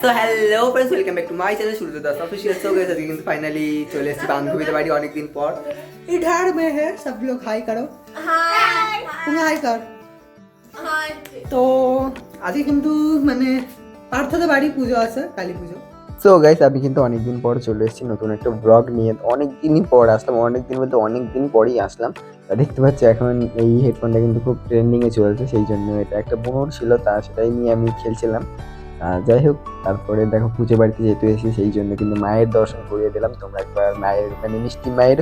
তো hello friends, welcome back to my channel Surya Das official. So guys अभी কিন্তু finally চলে এসেছি বান্ধবীদের বাড়ি অনেক দিন পর। इधर में है सब लोग हाई करो। हाय तुम हाई कर। हाय তো আজকে কিন্তু মানে পার্থদের বাড়ি পুজো আছে, কালী পুজো। সো গাইস আমি কিন্তু অনেকদিন পর চলে এসেছি নতুন একটা ব্লগ নিয়ে। অনেকদিনই পর আসলাম, অনেকদিন বলতে অনেকদিন পরেই আসলাম। দেখতে পাচ্ছি এখন এই হেডফোনটা কিন্তু খুব ট্রেন্ডিংয়ে চলছে, সেই জন্য এটা একটা বোনর ছিল, তা সেটাই নিয়ে আমি খেলছিলাম। যাই হোক, তারপরে দেখো পুজো বাড়িতে যেহেতু এসেছি সেই জন্য কিন্তু মায়ের দর্শন করিয়ে দিলাম। তোমরা একবার মায়ের মানে মিষ্টি মায়ের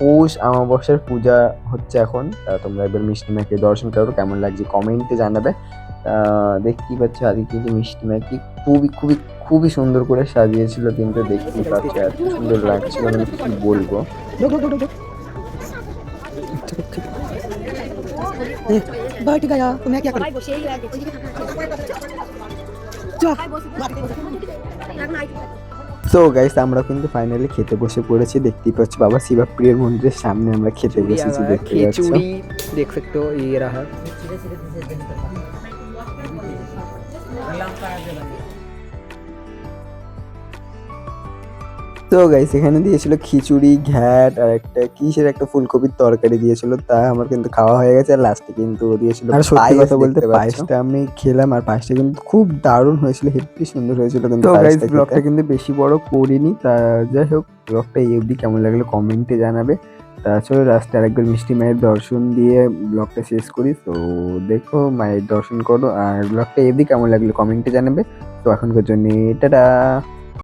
পৌষ অমাবস্যার পূজা হচ্ছে এখন, তা তোমরা একবার মিষ্টি মাকে দর্শন করো, কেমন লাগছে কমেন্টে জানাবে। দেখতেই পাচ্ছ আজকে কিন্তু মিষ্টি মাকে খুবই খুবই খুবই সুন্দর করে সাজিয়েছিল, কিন্তু দেখতেই পাচ্ছ এত সুন্দর লাগছিল মানে কি বলবো। बैठ गया तो मैं क्या करूं? সো গাইস আমরা কিন্তু ফাইনালি খেতে বসে পড়েছি। দেখতেই পাচ্ছ বাবা শিবপ্রিয়র মন্দিরের সামনে আমরা খেতে বসেছি, দেখতে পাচ্ছ। खिचड़ी देख सकते हो, ये रहा। তো গাইস এখানে দিয়েছিল খিচুড়ি, ঘ্যাট আর একটা কিসের একটা ফুলকপির তরকারি দিয়েছিল, তা আমার কিন্তু খাওয়া হয়ে গেছে। আর লাস্টে কিন্তু দিয়েছিল, আর সত্যি কথা বলতে পায়েসটা আমি খেলাম, আর পায়েসটা কিন্তু খুব দারুণ হয়েছিল, হেব্বি সুন্দর হয়েছিল। কিন্তু গাইস ব্লগটা কিন্তু বেশি বড় করিনি, তা যাই হোক ব্লগটা এই অবধি কেমন লাগলো কমেন্টে জানাবে। তা চলো লাস্টে আরেকবার মিষ্টি মায়ের দর্শন দিয়ে ব্লগটা শেষ করি। তো দেখো মায়ের দর্শন করো, আর ব্লগটা এই অবধি কেমন লাগলো কমেন্টে জানাবে। তো এখনকার জন্য টাটা।